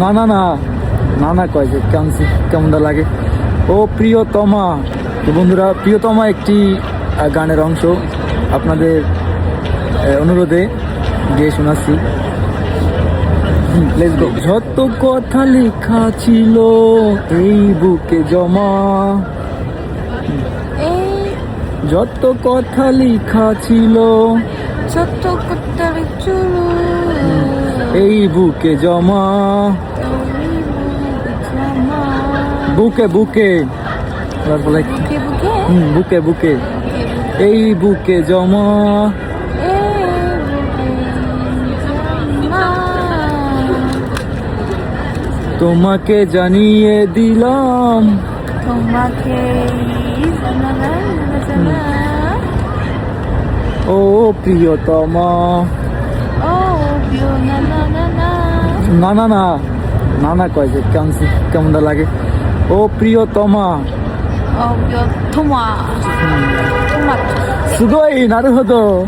না না না না না কয় যে কেমনটা লাগে। ও প্রিয়তমা। তো বন্ধুরা, প্রিয়তমা একটি গানের অংশ আপনাদের অনুরোধে গিয়ে শোনাচ্ছি। Let's go. যত কথা লেখা ছিল এই বুকে জমা, যত কথা লেখা ছিল যত কথা চুলো এই বুকে জমা, বুকে বুকে বলে বুকে বুকে বুকে বুকে এই বুকে জমা, তোমাকে জানিয়ে দিলাম, তোমাকে ও প্রিয়তমা। ও প্রিয় না না না না না না না না না কয় যে কেমনটা লাগে। ও প্রিয়তমা। ও প্রিয় তোমা তোমা すごい、なるほど。